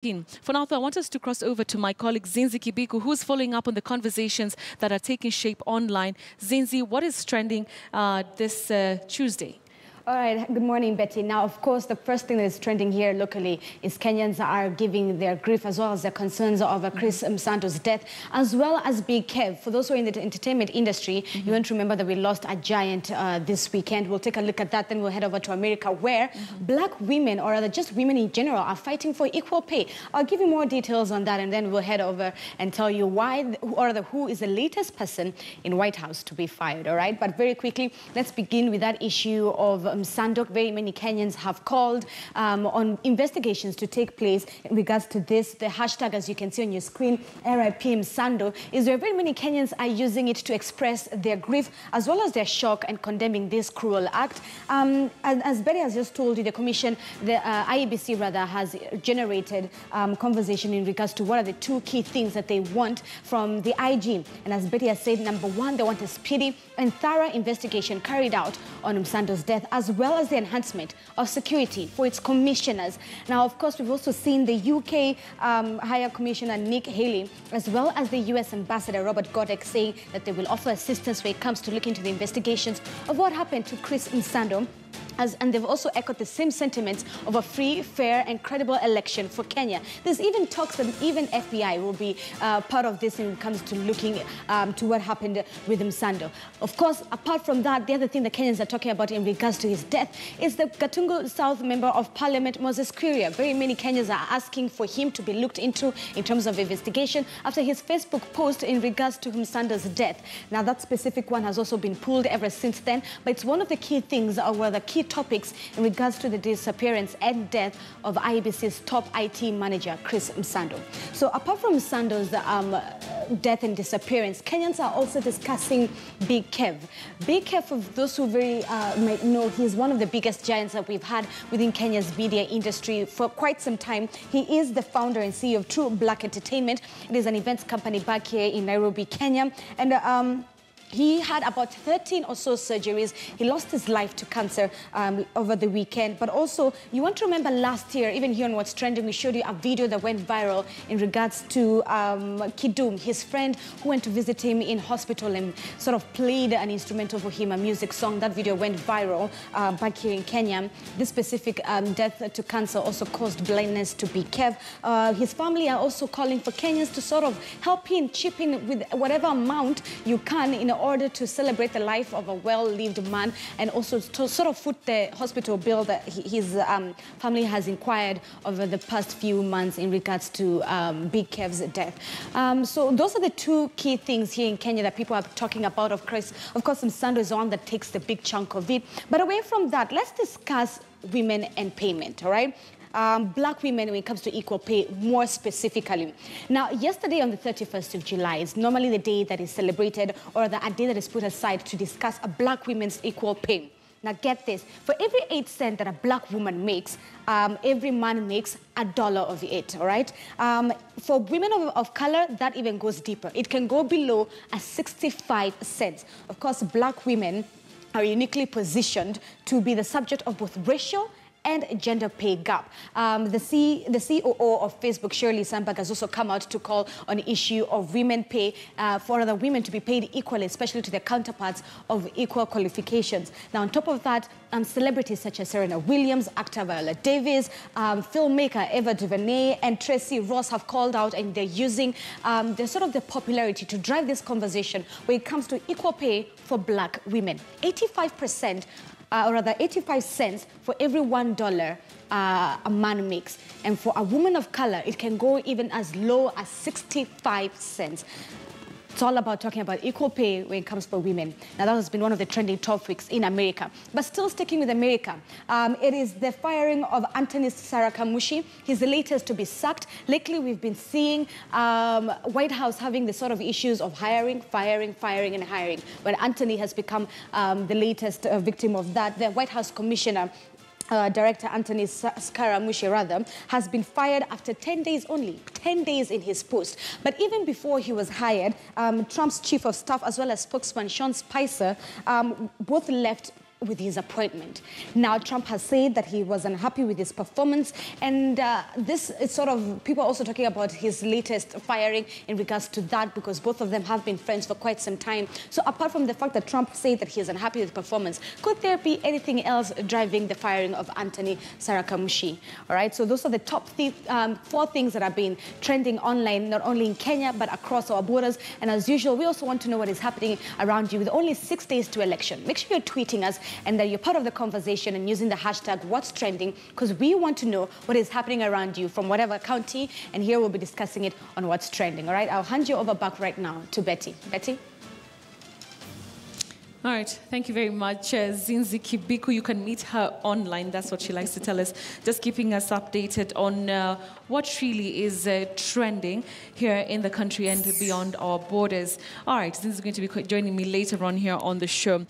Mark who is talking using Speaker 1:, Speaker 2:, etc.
Speaker 1: For now, though, I want us to cross over to my colleague Zinzi Kibiku, who's following up on the conversations that are taking shape online. Zinzi, what is trending this Tuesday?
Speaker 2: All right, good morning, Betty. Now, of course, the first thing that is trending here locally is Kenyans are giving their grief as well as their concerns over Chris Msando's death, as well as Big Kev. For those who are in the entertainment industry, you won't remember that we lost a giant this weekend. We'll take a look at that, then we'll head over to America, where black women, or rather just women in general, are fighting for equal pay. I'll give you more details on that, and then we'll head over and tell you why, or rather who is the latest person in White House to be fired, all right? But very quickly, let's begin with that issue of Msando. Very many Kenyans have called on investigations to take place in regards to this. The hashtag, as you can see on your screen, RIP Msando, is where very many Kenyans are using it to express their grief as well as their shock and condemning this cruel act. As Betty has just told you, the commission, the IEBC rather, has generated conversation in regards to what are the two key things that they want from the IG. And as Betty has said, number one, they want a speedy and thorough investigation carried out on Msando's death, as well as the enhancement of security for its commissioners. Now, of course, we've also seen the UK Higher Commissioner Nick Haley, as well as the US Ambassador Robert Godek, saying that they will offer assistance when it comes to looking into the investigations of what happened to Chris Msando. And they've also echoed the same sentiments of a free, fair, and credible election for Kenya. There's even talks that even FBI will be part of this when it comes to looking to what happened with Msando. Of course, apart from that, the other thing the Kenyans are talking about in regards to his death is the Gatungu South Member of Parliament, Moses Kuria. Very many Kenyans are asking for him to be looked into in terms of investigation after his Facebook post in regards to Msando's death. Now, that specific one has also been pulled ever since then, but it's one of the key things, or one of the key topics in regards to the disappearance and death of IEBC's top IT manager, Chris Msando. So apart from Msando's death and disappearance, Kenyans are also discussing Big Kev. Big Kev, for those who might know, he's one of the biggest giants that we've had within Kenya's media industry for quite some time. He is the founder and CEO of True Black Entertainment. It is an events company back here in Nairobi, Kenya. And he had about 13 or so surgeries. He lost his life to cancer over the weekend. But also, you want to remember last year, even here on What's Trending, we showed you a video that went viral in regards to Kidum, his friend who went to visit him in hospital and sort of played an instrumental for him, a music song. That video went viral back here in Kenya. This specific death to cancer also caused blindness to Big Kev. His family are also calling for Kenyans to sort of help him, chip in with whatever amount you can in order to celebrate the life of a well-lived man, and also to sort of foot the hospital bill that his family has inquired over the past few months in regards to Big Kev's death. So those are the two key things here in Kenya that people are talking about. Of course, Msando is the one that takes the big chunk of it. But away from that, let's discuss women and payment, all right? Black women when it comes to equal pay, more specifically. Now, yesterday on the 31st of July is normally the day that is celebrated, or a day that is put aside to discuss a black women's equal pay. Now, get this. For every 8 cents that a black woman makes, every man makes $1 of it, all right? For women of color, that even goes deeper. It can go below 65 cents. Of course, black women are uniquely positioned to be the subject of both racial and gender pay gap. The COO of Facebook, Shirley Sandberg, has also come out to call on the issue of women pay, for other women to be paid equally, especially to their counterparts of equal qualifications. Now, on top of that, celebrities such as Serena Williams, actor Viola Davis, filmmaker Eva DuVernay, and Tracy Ross have called out, and they're using the popularity to drive this conversation when it comes to equal pay for black women. 85%. Or rather 85 cents for every $1 a man makes. And for a woman of color, it can go even as low as 65 cents. It's all about talking about equal pay when it comes for women. Now, that has been one of the trending topics in America. But still sticking with America, it is the firing of Anthony Sarakamushi. He's the latest to be sacked. Lately, we've been seeing White House having the sort of issues of hiring, firing, and hiring. But Anthony has become the latest victim of that. The White House commissioner, Director Anthony Scaramucci, rather, has been fired after 10 days only, 10 days in his post. But even before he was hired, Trump's chief of staff as well as spokesman Sean Spicer both left with his appointment. Now, Trump has said that he was unhappy with his performance, and this is sort of, people are also talking about his latest firing in regards to that, because both of them have been friends for quite some time. So apart from the fact that Trump said that he is unhappy with performance, could there be anything else driving the firing of Anthony Sarakamushi? All right, so those are the top 4 things that have been trending online, not only in Kenya, but across our borders. And as usual, we also want to know what is happening around you with only 6 days to election. Make sure you're tweeting us and that you're part of the conversation and using the hashtag What's Trending, because we want to know what is happening around you from whatever county, and here we'll be discussing it on What's Trending. All right, I'll hand you over back right now to Betty. Betty?
Speaker 1: All right, thank you very much. Zinziki Biku, you can meet her online. That's what she likes to tell us. Just keeping us updated on what really is trending here in the country and beyond our borders. All right, Zinzi is going to be joining me later on here on the show.